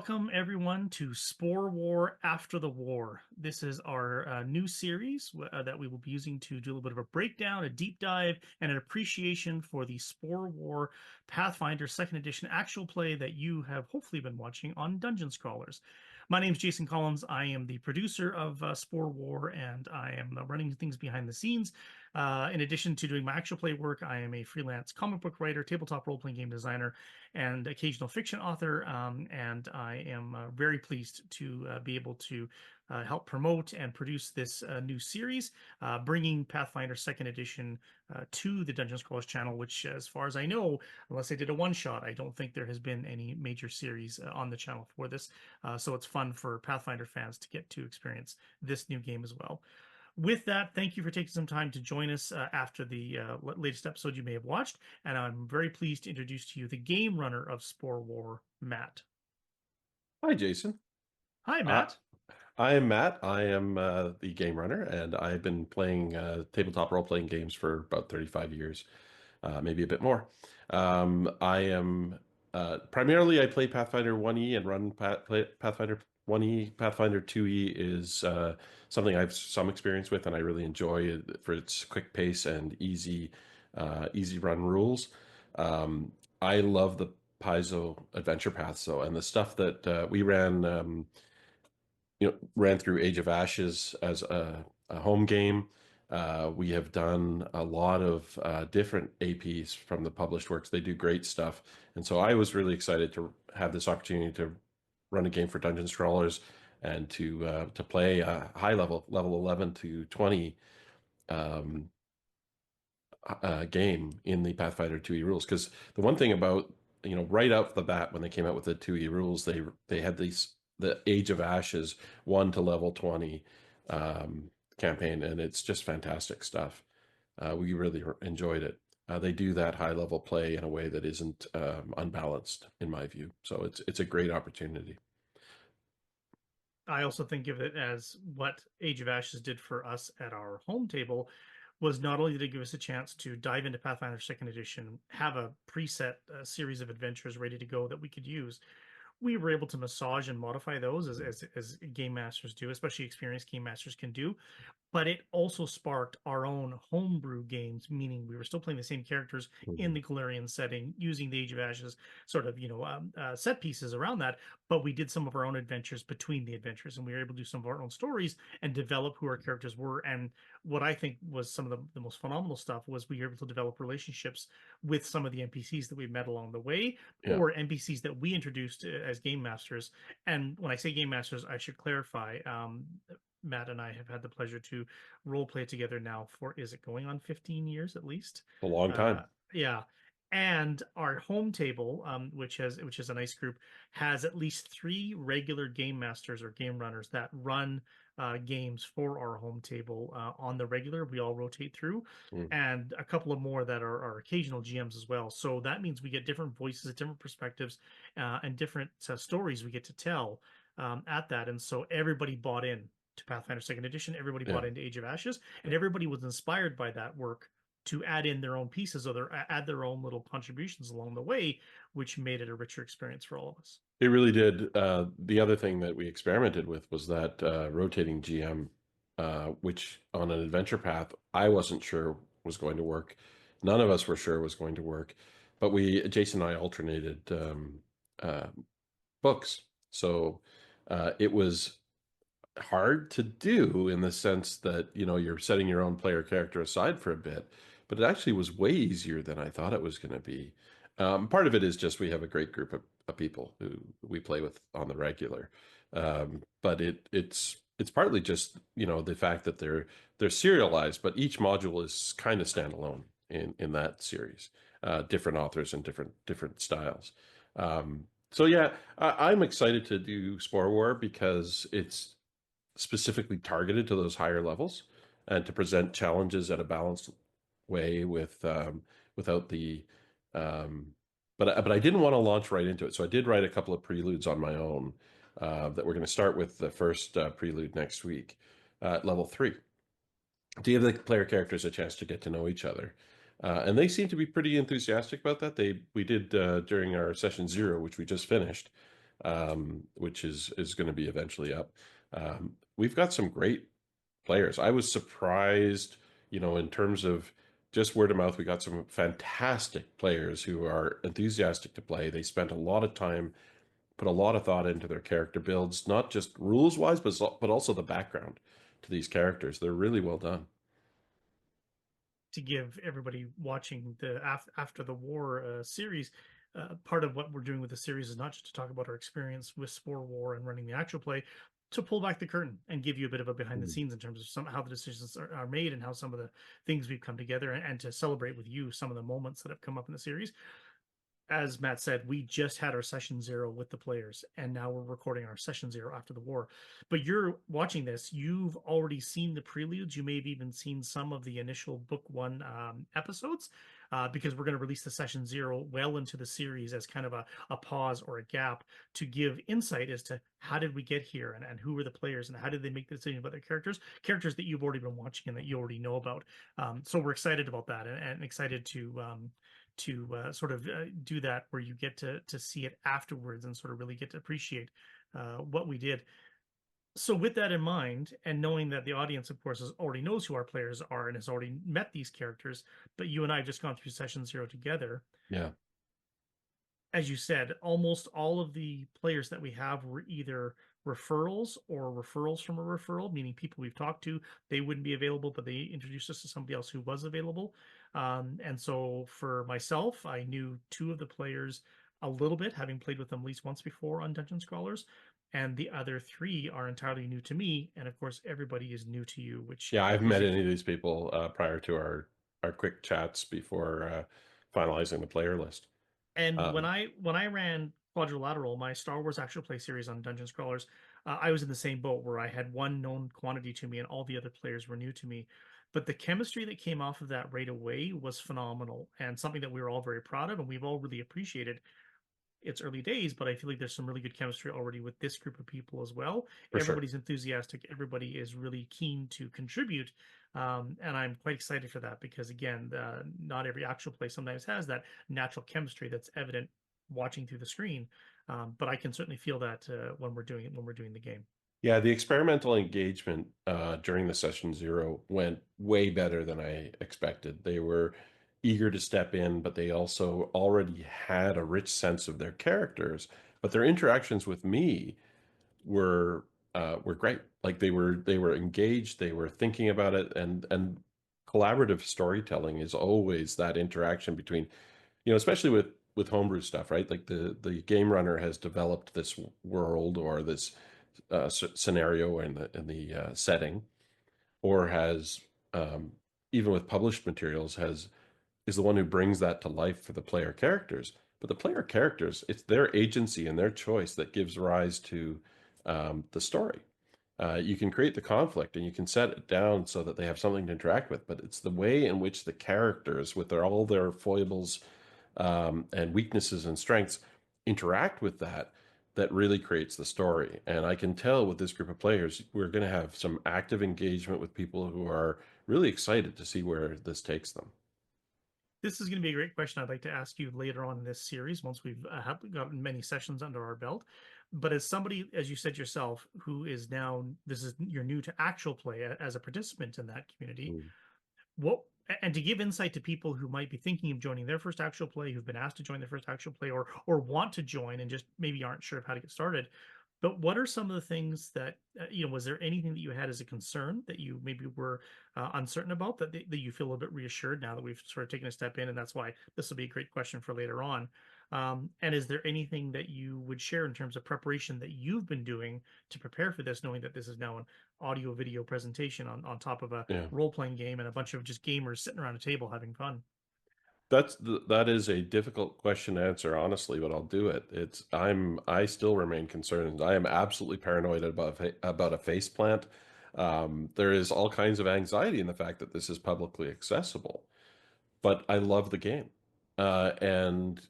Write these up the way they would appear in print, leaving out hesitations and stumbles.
Welcome everyone to Spore War After the War. This is our new series that we will be using to do a little bit of a breakdown, a deep dive, and an appreciation for the Spore War Pathfinder 2nd Edition actual play that you have hopefully been watching on Dungeon Scrawlers. My name is Jason Collins. I am the producer of Spore War, and I am running things behind the scenes. In addition to doing my actual play work, I am a freelance comic book writer, tabletop role-playing game designer, and occasional fiction author. And I am very pleased to be able to help promote and produce this new series, bringing Pathfinder 2nd Edition to the Dungeon Scrolls channel, which, as far as I know, unless I did a one-shot, I don't think there has been any major series on the channel for this. So it's fun for Pathfinder fans to get to experience this new game as well. With that, thank you for taking some time to join us after the latest episode you may have watched, and I'm very pleased to introduce to you the game runner of Spore War, Matt. Hi, Jason. Hi, Uh, Matt. I am Matt. I am the game runner, and I've been playing tabletop role-playing games for about 35 years, maybe a bit more. I am primarily I play Pathfinder 1e and run Pathfinder 1e. Pathfinder 2e is something I have some experience with, and I really enjoy it for its quick pace and easy run rules. I love the Paizo Adventure Path, and the stuff that we ran. Ran through Age of Ashes as a home game. We have done a lot of different APs from the published works. They do great stuff. And so I was really excited to have this opportunity to run a game for Dungeon Scrawlers and to play a high level 11 to 20 um, game in the Pathfinder 2e rules. Because the one thing about, right out the bat when they came out with the 2e rules, they had the Age of Ashes 1 to level 20 campaign, and it's just fantastic stuff. We really enjoyed it. They do that high level play in a way that isn't unbalanced, in my view. So it's a great opportunity. I also think of it as what Age of Ashes did for us at our home table was not only did it give us a chance to dive into Pathfinder 2nd Edition, have a preset series of adventures ready to go that we could use, we were able to massage and modify those as game masters do, especially experienced game masters can do. But it also sparked our own homebrew games, meaning we were still playing the same characters in Mhm. the Galarian setting, using the Age of Ashes sort of, set pieces around that. But we did some of our own adventures between the adventures, and we were able to do some of our own stories and develop who our characters were. And what I think was some of the most phenomenal stuff was we were able to develop relationships with some of the NPCs that we met along the way, Yeah. or NPCs that we introduced as game masters. And when I say game masters, I should clarify. Matt and I have had the pleasure to role play together now for, is it going on 15 years at least? A long Uh, time. yeah. And our home table, which is a nice group, has at least 3 regular game masters or game runners that run games for our home table on the regular. We all rotate through, Mm. and a couple of more that are occasional GMs as well. So that means we get different voices, different perspectives, and different stories we get to tell at that. And so everybody bought in to Pathfinder 2nd Edition. Everybody Yeah. bought into Age of Ashes, and everybody was inspired by that work to add in their own pieces or add their own little contributions along the way, which made it a richer experience for all of us. It really did. The other thing that we experimented with was that rotating GM, which on an adventure path, I wasn't sure was going to work. None of us were sure was going to work, but Jason and I alternated uh, books. So it was hard to do in the sense that, you're setting your own player character aside for a bit, but it actually was way easier than I thought it was going to be. Part of it is just we have a great group of people who we play with on the regular. But it's partly just, the fact that they're serialized, but each module is kind of standalone in that series. Different authors and different styles. So yeah, I'm excited to do Spore War because it's specifically targeted to those higher levels and to present challenges at a balanced way without the um, but I didn't want to launch right into it, so I did write a couple of preludes on my own that we're going to start with the first prelude next week at level 3 to give the player characters a chance to get to know each other. And they seem to be pretty enthusiastic about that. We did during our session 0, which we just finished. which is going to be eventually up. We've got some great players. I was surprised, in terms of just word of mouth. We got some fantastic players who are enthusiastic to play. They spent a lot of time, put a lot of thought into their character builds, not just rules wise, but also the background to these characters. They're really well done. To give everybody watching the After the War series, part of what we're doing with the series is not just to talk about our experience with Spore War and running the actual play, to pull back the curtain and give you a bit of a behind the Mm. scenes in terms of how the decisions are made and how some of the things we've come together, and to celebrate with you some of the moments that have come up in the series. As Matt said, we just had our session 0 with the players, and now we're recording our session 0 after the war. But you're watching this, you've already seen the preludes. You may have even seen some of the initial book 1 episodes, because we're going to release the session 0 well into the series as kind of a pause or a gap to give insight as to how did we get here, and who were the players, and how did they make the decision about their characters that you've already been watching and that you already know about. So we're excited about that, and excited to sort of do that, where you get to see it afterwards and sort of really get to appreciate what we did. So with that in mind, and knowing that the audience, of course, already knows who our players are and has already met these characters, but you and I have just gone through session 0 together. Yeah. As you said, almost all of the players that we have were either referrals or referrals from a referral, meaning people we've talked to. They wouldn't be available, but they introduced us to somebody else who was available. And so for myself, I knew 2 of the players a little bit, having played with them at least once before on Dungeon Scrawlers, and the other 3 are entirely new to me. And of course, everybody is new to you, which Yeah, I haven't gives met you. any of these people prior to our quick chats before finalizing the player list. And when Um, I ran Quadrilateral, my Star Wars actual play series on Dungeon Scrawlers, I was in the same boat where I had one known quantity to me and all the other players were new to me. But the chemistry that came off of that right away was phenomenal, and something that we were all very proud of and we've all really appreciated. It's early days, but I feel like there's some really good chemistry already with this group of people as well. for sure. Everybody's enthusiastic. Everybody is really keen to contribute. And I'm quite excited for that because, again, not every actual play sometimes has that natural chemistry that's evident watching through the screen. But I can certainly feel that when we're doing it, when we're doing the game. Yeah, the experimental engagement during the session 0 went way better than I expected. They were eager to step in, but they also already had a rich sense of their characters. But their interactions with me were great. Like they were engaged, they were thinking about it, and collaborative storytelling is always that interaction between, especially with homebrew stuff, right? Like the Gamerunner has developed this world or this scenario in the setting, or has, um, even with published materials, has is the one who brings that to life for the player characters. But the player characters, it's their agency and their choice that gives rise to the story. You can create the conflict and you can set it down so that they have something to interact with, but it's the way in which the characters, with all their foibles and weaknesses and strengths, interact with that really creates the story. And I can tell with this group of players, we're going to have some active engagement with people who are really excited to see where this takes them. This is going to be a great question I'd like to ask you later on in this series once we've gotten many sessions under our belt. But as somebody, as you said yourself, who is now, this is, you're new to actual play as a participant in that community, Mm. what, and to give insight to people who might be thinking of joining their first actual play, who've been asked to join their first actual play, or want to join and just maybe aren't sure of how to get started. But what are some of the things that, was there anything that you had as a concern that you maybe were uncertain about, that you feel a bit reassured now that we've sort of taken a step in? And that's why this will be a great question for later on. And is there anything that you would share in terms of preparation that you've been doing to prepare for this, knowing that this is now an audio video presentation on top of a Yeah. role-playing game and a bunch of just gamers sitting around a table having fun? That is a difficult question to answer, honestly, but I'll do it. I still remain concerned. I am absolutely paranoid about a face plant. There is all kinds of anxiety in the fact that this is publicly accessible, but I love the game. And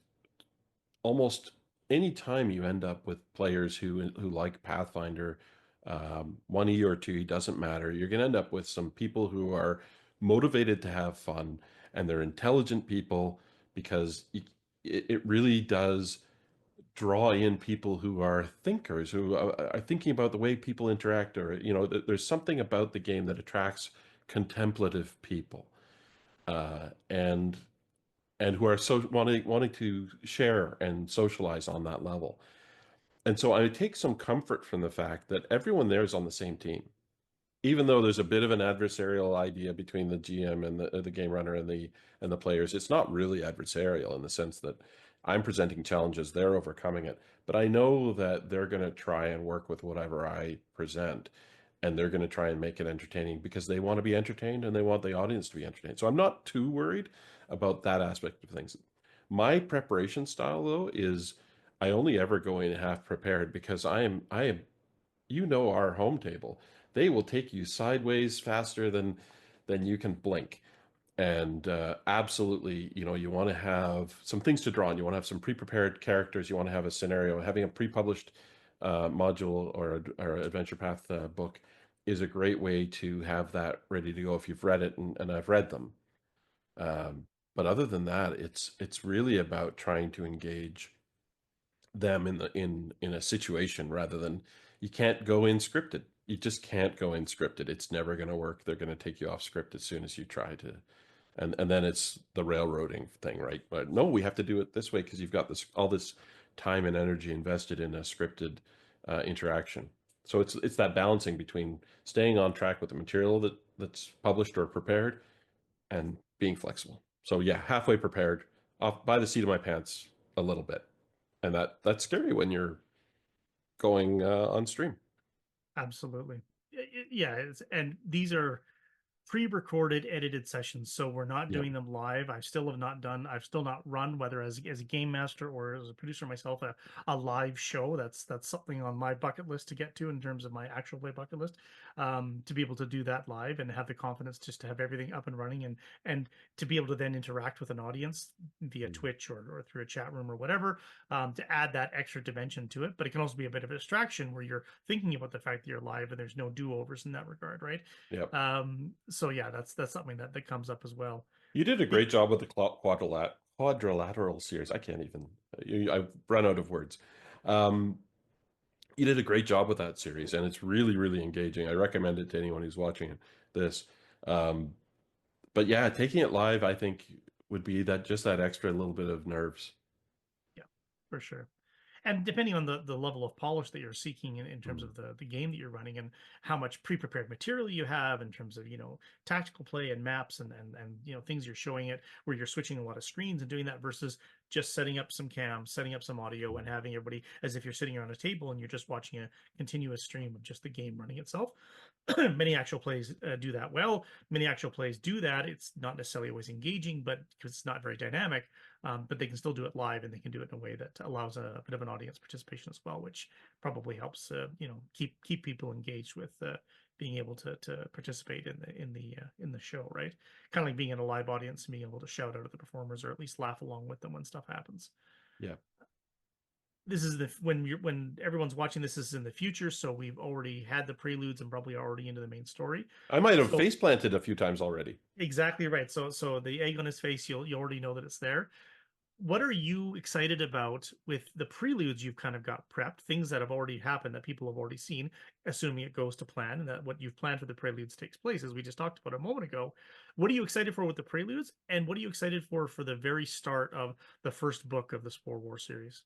almost any time you end up with players who like Pathfinder, 1E or 2E, doesn't matter. You're going to end up with some people who are motivated to have fun, and they're intelligent people, because it really does draw in people who are thinkers, who are thinking about the way people interact, or there's something about the game that attracts contemplative people, and who are so wanting to share and socialize on that level. And so I take some comfort from the fact that everyone there is on the same team, even though there's a bit of an adversarial idea between the GM and the game runner and the players. It's not really adversarial in the sense that I'm presenting challenges, they're overcoming it. But I know that they're going to try and work with whatever I present, and they're going to try and make it entertaining because they want to be entertained and they want the audience to be entertained. So I'm not too worried about that aspect of things. My preparation style, though, is I only ever go in half prepared because I am our home table. They will take you sideways faster than you can blink. And absolutely, you want to have some things to draw on. You want to have some pre-prepared characters. You want to have a scenario. Having a pre-published module or adventure path book is a great way to have that ready to go if you've read it, and I've read them. But other than that, it's really about trying to engage them in a situation rather than you can't go in scripted. You just can't go in scripted. It's never going to work. They're going to take you off script as soon as you try to. And then it's the railroading thing, right? But no, we have to do it this way because you've got all this time and energy invested in a scripted interaction. So it's that balancing between staying on track with the material that's published or prepared and being flexible. So yeah, halfway prepared, off by the seat of my pants a little bit, and that's scary when you're going on stream. Absolutely. Yeah, and these are pre-recorded edited sessions, so we're not Yep. doing them live. I've still not run, whether as a game master or as a producer myself, a live show. That's something on my bucket list to get to in terms of my actual play bucket list, to be able to do that live and have the confidence just to have everything up and running, and to be able to then interact with an audience via Mm. Twitch or through a chat room or whatever, to add that extra dimension to it. But it can also be a bit of a distraction where you're thinking about the fact that you're live and there's no do-overs in that regard, right? Yep. So yeah, that's something that comes up as well. You did a The great job with the quadrilateral series. I can't even. I've run out of words. Um, you did a great job with that series, and it's really, really engaging. I recommend it to anyone who's watching this. Um, but yeah, taking it live, I think, would be that extra little bit of nerves. Yeah, for sure. And depending on the level of polish that you're seeking in terms Mm. of the game that you're running, and how much pre-prepared material you have in terms of tactical play and maps, and things you're showing it, where you're switching a lot of screens and doing that versus just setting up some cams, setting up some audio, and having everybody as if you're sitting around a table and you're just watching a continuous stream of just the game running itself. Many actual plays do that well. Many actual plays do that. It's not necessarily always engaging, but because it's not very dynamic, but they can still do it live, and they can do it in a way that allows a bit of an audience participation as well, which probably helps keep people engaged with being able to participate in the show, right? Kind of like being in a live audience and being able to shout out at the performers or at least laugh along with them when stuff happens. Yeah. This is when everyone's watching this is in the future, so we've already had the preludes and probably already into the main story. I might have So face planted a few times already. exactly right. So the egg on his face, you already know that it's there. What are you excited about with the preludes you've kind of got prepped, things that have already happened that people have already seen, assuming it goes to plan and that what you've planned for the preludes takes place, as we just talked about a moment ago? What are you excited for with the preludes, and what are you excited for the very start of the first book of the Spore War series?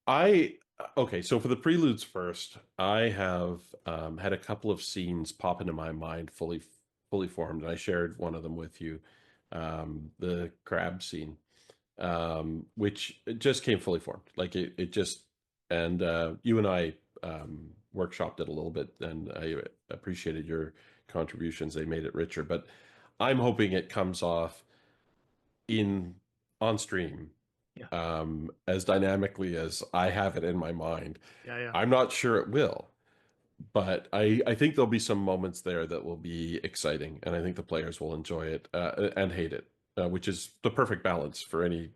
I okay, so for the preludes first, I have had a couple of scenes pop into my mind fully formed, and I shared one of them with you, the crab scene, which it just came fully formed. Like it just, and you and I workshopped it a little bit, and I appreciated your contributions. They made it richer, but I'm hoping it comes off in on stream Yeah, as dynamically as I have it in my mind. yeah, yeah. I'm not sure it will, but I think there'll be some moments there that will be exciting, and I think the players will enjoy it and hate it, which is the perfect balance for any.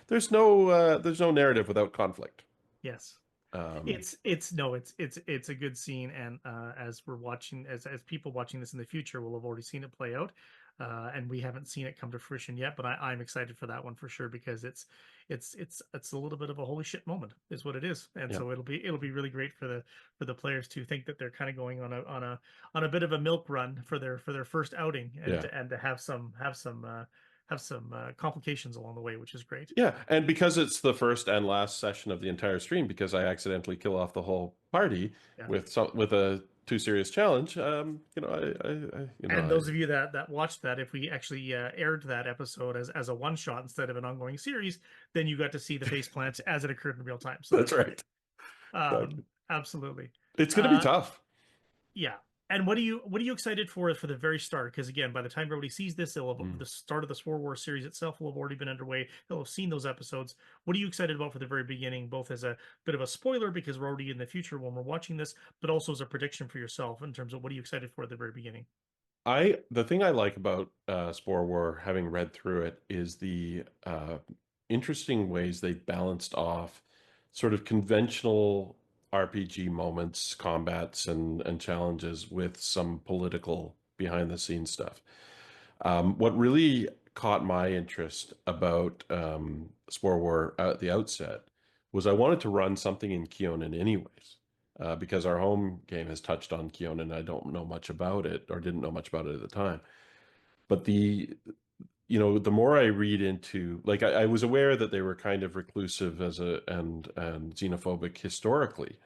There's no narrative without conflict. Yes. It's no, it's a good scene, and as we're watching, as people watching this in the future will have already seen it play out, and we haven't seen it come to fruition yet. But I'm excited for that one for sure, because it's a little bit of a holy shit moment, is what it is, and Yeah, so it'll be really great for the players to think that they're kind of going on a bit of a milk run for their first outing, yeah. and to have some complications along the way, which is great. Yeah, and because it's the first and last session of the entire stream, because I accidentally kill off the whole party Yeah. with a too serious challenge, And those of you that watched that, if we actually aired that episode as a one shot instead of an ongoing series, then you got to see the face plant as it occurred in real time. So that's that's right. great. Exactly. Absolutely. It's going to be Uh, tough. yeah. And what are you excited for the very start? Because again, by the time everybody sees this, the start of the Spore War series itself will have already been underway. They'll have seen those episodes. What are you excited about for the very beginning, both as a bit of a spoiler because we're already in the future when we're watching this, but also as a prediction for yourself in terms of what are you excited for at the very beginning? The thing I like about Spore War, having read through it, is the interesting ways they balanced off sort of conventional RPG moments, combats, and challenges with some political behind the scenes stuff. What really caught my interest about Spore War at the outset was I wanted to run something in Kionin anyways, because our home game has touched on Kionin. I don't know much about it, or didn't know much about it at the time. But the more I read into, like, I was aware that they were kind of reclusive and xenophobic historically,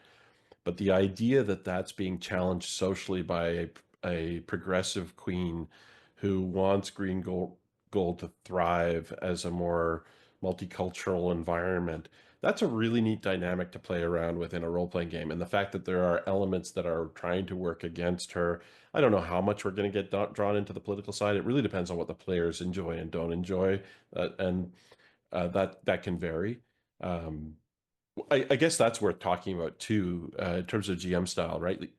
but the idea that that's being challenged socially by a progressive queen who wants gold to thrive as a more multicultural environment, that's a really neat dynamic to play around with in a role-playing game. And the fact that there are elements that are trying to work against her, I don't know how much we're going to get drawn into the political side. It really depends on what the players enjoy and don't enjoy, and that can vary. Um, I guess that's worth talking about too, in terms of GM style, right? Like,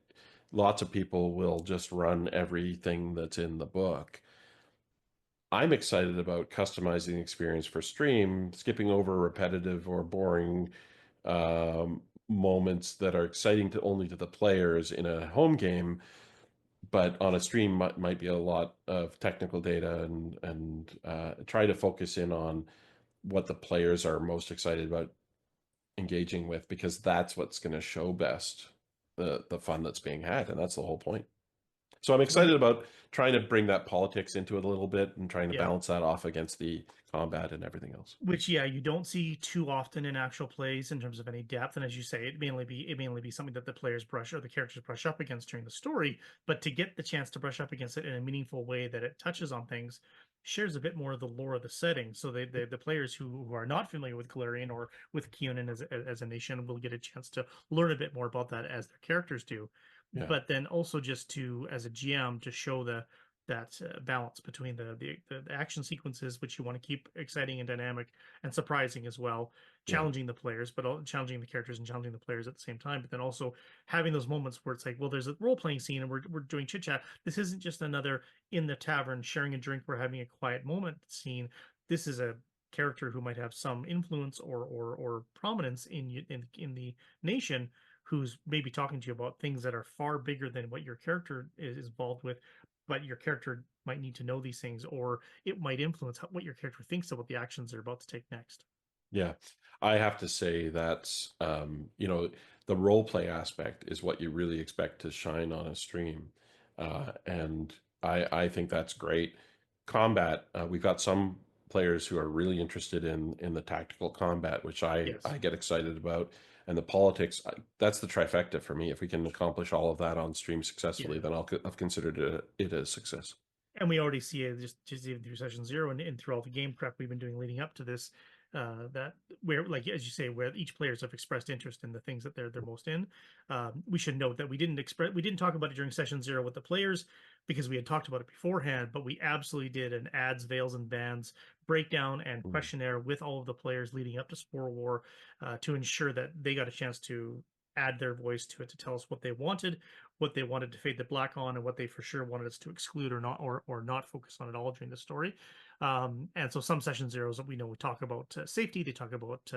lots of people will just run everything that's in the book. I'm excited about customizing the experience for stream, skipping over repetitive or boring moments that are exciting to only to the players in a home game, but on a stream might be a lot of technical data, and try to focus in on what the players are most excited about engaging with, because that's what's going to show best the fun that's being had, and that's the whole point. So I'm What? excited about trying to bring that politics into it a little bit and trying to Yeah. balance that off against the combat and everything else. Which, yeah, you don't see too often in actual plays in terms of any depth. And as you say, it mainly be something that the players brush or the characters brush up against during the story. But to get the chance to brush up against it in a meaningful way that it touches on things, shares a bit more of the lore of the setting. So the players who are not familiar with Galarian or with Keonan as a nation will get a chance to learn a bit more about that as their characters do. Yeah, But then also just to, as a GM, to show that balance between the action sequences, which you want to keep exciting and dynamic and surprising as well, yeah, challenging the players, but challenging the characters and challenging the players at the same time. But then also having those moments where it's like, well, there's a role playing scene and we're doing chit chat. This isn't just another in the tavern sharing a drink, we're having a quiet moment scene. This is a character who might have some influence or prominence in the nation, who's maybe talking to you about things that are far bigger than what your character is involved with, but your character might need to know these things, or it might influence what your character thinks about the actions they're about to take next. yeah. I have to say that's the role play aspect is what you really expect to shine on a stream, and I think that's great. Combat, we've got some players who are really interested in the tactical combat, which I Yes. get excited about, and the politics. That's the trifecta for me. If we can accomplish all of that on stream successfully, Yeah. then I've considered it a success. And we already see it just even through session zero and through all the game prep we've been doing leading up to this, that where, like as you say, where each players have expressed interest in the things that they're most in. We should note that we didn't talk about it during session zero with the players because we had talked about it beforehand, but we absolutely did an ads, veils, and bans breakdown and Mm. questionnaire with all of the players leading up to Spore War, to ensure that they got a chance to add their voice to it, to tell us what they wanted, what they wanted to fade the black on, and what they for sure wanted us to exclude or not focus on at all during the story. And so some session zeros that we know we talk about safety, they talk about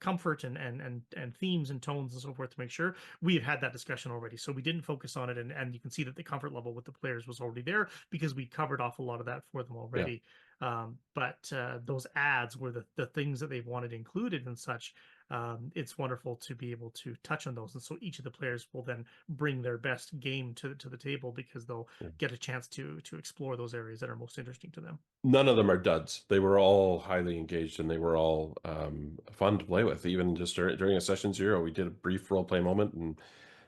comfort and themes and tones and so forth to make sure. We've had that discussion already, so we didn't focus on it, and you can see that the comfort level with the players was already there because we covered off a lot of that for them already. But those ads were the things that they wanted included and such. It's wonderful to be able to touch on those, and so each of the players will then bring their best game to the table because they'll get a chance to explore those areas that are most interesting to them. None of them are duds. They were all highly engaged and they were all fun to play with. Even just during a session zero, we did a brief role play moment and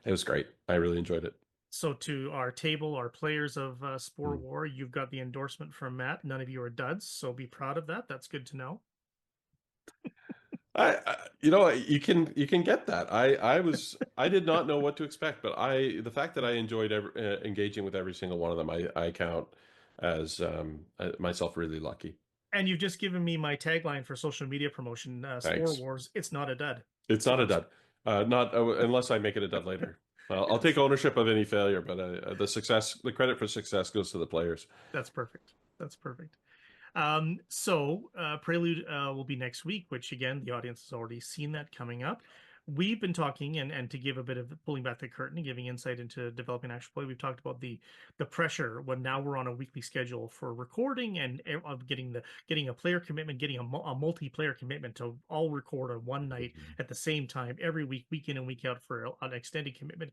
it was great. I really enjoyed it. So to our table, our players of Spore War, you've got the endorsement from Matt. None of you are duds, so be proud of that. That's good to know. You know, you can get that. I did not know what to expect, but the fact that I enjoyed engaging with every single one of them, I count as myself really lucky. And you've just given me my tagline for social media promotion, Spore Wars. It's not a dud. It's not a dud. Not unless I make it a dud later. I'll take ownership of any failure, but the credit for success goes to the players. That's perfect. That's perfect. So Prelude will be next week, which again, the audience has already seen that coming up. We've been talking, and to give a bit of pulling back the curtain and giving insight into developing actual play, we've talked about the pressure when now we're on a weekly schedule for recording and of getting a player commitment, getting a multiplayer commitment to all record on one night at the same time every week, week in and week out for an extended commitment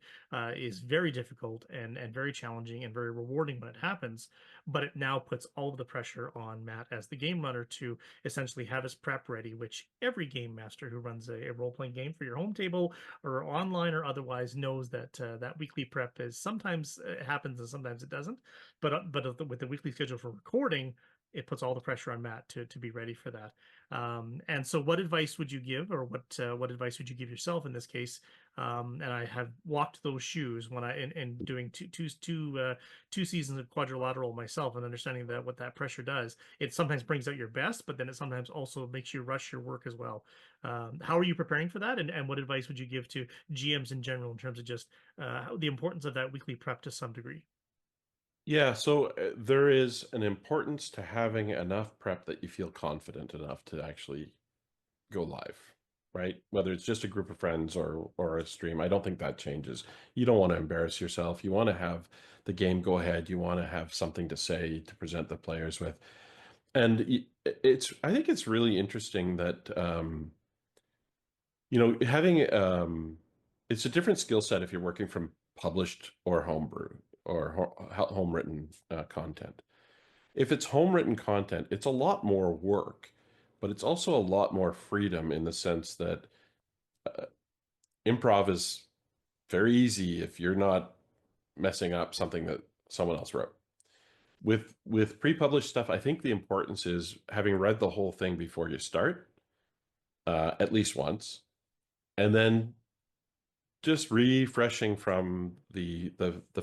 is very difficult and very challenging and very rewarding when it happens. But it now puts all of the pressure on Matt as the game runner to essentially have his prep ready, which every game master who runs a role-playing game for your home table or online or otherwise knows that that weekly prep is sometimes it happens and sometimes it doesn't. But with the weekly schedule for recording, it puts all the pressure on Matt to be ready for that. And so, what advice would you give, or what advice would you give yourself in this case? And I have walked those shoes when in doing two seasons of Quadrilateral myself, and understanding that what that pressure does, it sometimes brings out your best, but then it sometimes also makes you rush your work as well. How are you preparing for that, and what advice would you give to GMs in general in terms of just the importance of that weekly prep to some degree? Yeah, so there is an importance to having enough prep that you feel confident enough to actually go live, right? Whether it's just a group of friends or a stream, I don't think that changes. You don't want to embarrass yourself. You want to have the game go ahead. You want to have something to say to present the players with. And I think it's really interesting that having it's a different skill set if you're working from published or homebrew or home written content. If it's home written content, it's a lot more work, but it's also a lot more freedom in the sense that improv is very easy if you're not messing up something that someone else wrote. With pre-published stuff, I think the importance is having read the whole thing before you start, at least once, and then just refreshing from the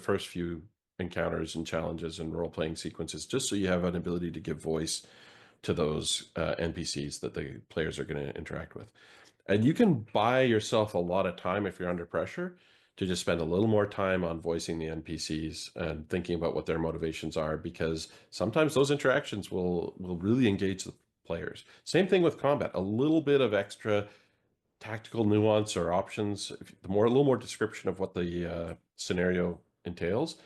first few encounters and challenges and role-playing sequences, just so you have an ability to give voice to those NPCs that the players are going to interact with. And you can buy yourself a lot of time if you're under pressure to just spend a little more time on voicing the NPCs and thinking about what their motivations are, because sometimes those interactions will really engage the players. Same thing with combat, a little bit of extra tactical nuance or options, a little more description of what the scenario entails,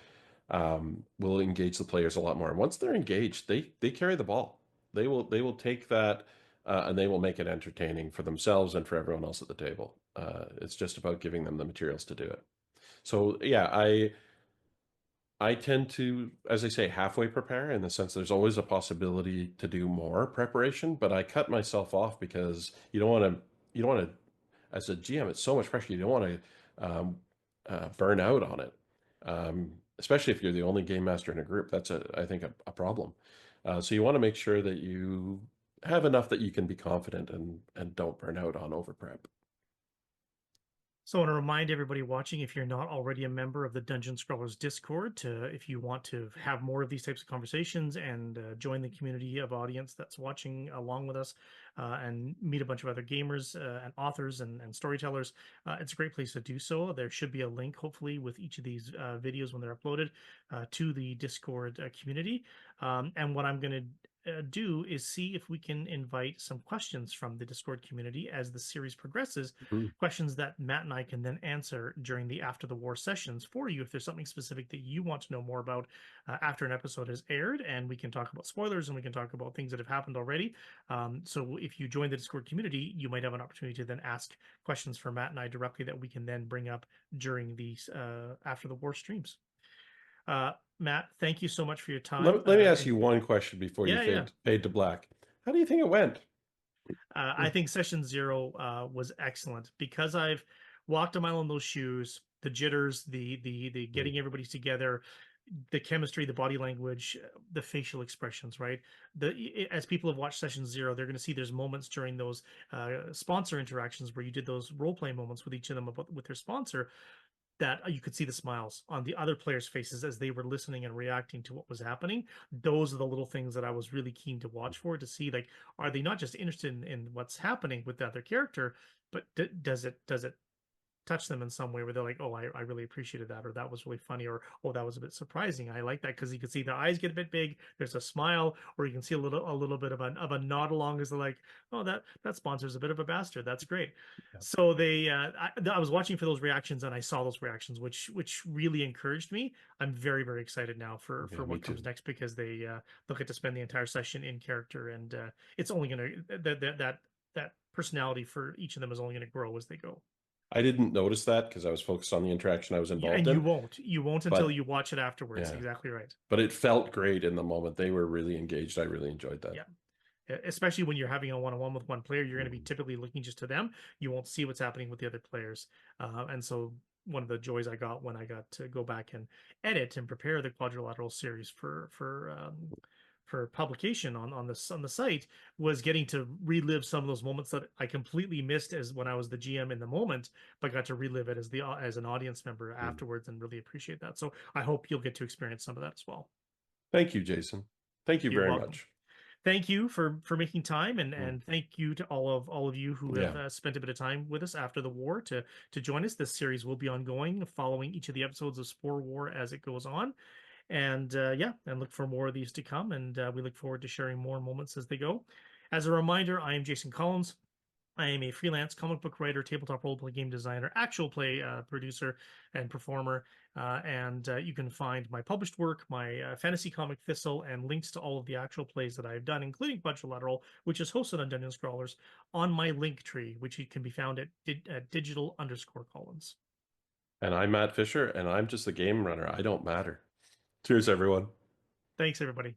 will engage the players a lot more. And once they're engaged, they carry the ball. They will take that and they will make it entertaining for themselves and for everyone else at the table. It's just about giving them the materials to do it. So yeah, I tend to, as I say, halfway prepare, in the sense there's always a possibility to do more preparation, but I cut myself off because you don't want to, as a GM, it's so much pressure. You don't want to burn out on it, especially if you're the only game master in a group. That's I think a problem. So you want to make sure that you have enough that you can be confident and don't burn out on over prep. So I want to remind everybody watching, if you're not already a member of the Dungeon Scrawlers Discord, if you want to have more of these types of conversations and join the community of audience that's watching along with us, and meet a bunch of other gamers and authors and storytellers, it's a great place to do so. There should be a link, hopefully, with each of these videos when they're uploaded to the Discord community. And what I'm going to do is see if we can invite some questions from the Discord community as the series progresses, questions that Matt and I can then answer during the After the War sessions for you if there's something specific that you want to know more about after an episode has aired, and we can talk about spoilers and we can talk about things that have happened already. So if you join the Discord community, you might have an opportunity to then ask questions for Matt and I directly that we can then bring up during these After the War streams. Matt, thank you so much for your time. Let me ask you one question before you Yeah. fade to black. How do you think it went? I think session 0 was excellent because I've walked a mile in those shoes. The jitters, the getting everybody together, the chemistry, the body language, the facial expressions, right? As people have watched session 0, they're going to see there's moments during those sponsor interactions where you did those role play moments with each of them with their sponsor, that you could see the smiles on the other players' faces as they were listening and reacting to what was happening. Those are the little things that I was really keen to watch for, to see, like, are they not just interested in what's happening with the other character, but does it touch them in some way where they're like, oh, I really appreciated that, or that was really funny, or oh, that was a bit surprising. I like that, because you can see their eyes get a bit big, there's a smile, or you can see a little bit of a nod along as they're like, oh, that sponsor's a bit of a bastard, that's great. Yeah. So I was watching for those reactions, and I saw those reactions, which really encouraged me. I'm very excited now for what comes next, because they'll get to spend the entire session in character, and it's only gonna that personality for each of them is only going to grow as they go. I didn't notice that because I was focused on the interaction I was involved And in. You won't until you watch it afterwards. Yeah. Exactly right. But it felt great in the moment. They were really engaged. I really enjoyed that. Yeah. Especially when you're having a one-on-one with one player, you're going to be typically looking just to them. You won't see what's happening with the other players. And so one of the joys I got when I got to go back and edit and prepare the quadrilateral series for publication on the site was getting to relive some of those moments that I completely missed as when I was the GM in the moment, but got to relive it as an audience member afterwards, and really appreciate that. So I hope you'll get to experience some of that as well. Thank you, Jason. Thank you very much. Thank you for making time, and thank you to all of you who have spent a bit of time with us after the war to join us. This series will be ongoing, following each of the episodes of Spore War as it goes on. And and look for more of these to come. And we look forward to sharing more moments as they go. As a reminder, I am Jason Collins. I am a freelance comic book writer, tabletop roleplay game designer, actual play producer, and performer. And you can find my published work, my fantasy comic Thistle, and links to all of the actual plays that I've done, including Quadrilateral, which is hosted on Dungeon Scrawlers, on my link tree, which can be found at digital_Collins. And I'm Matt Fisher, and I'm just a game runner. I don't matter. Cheers, everyone. Thanks, everybody.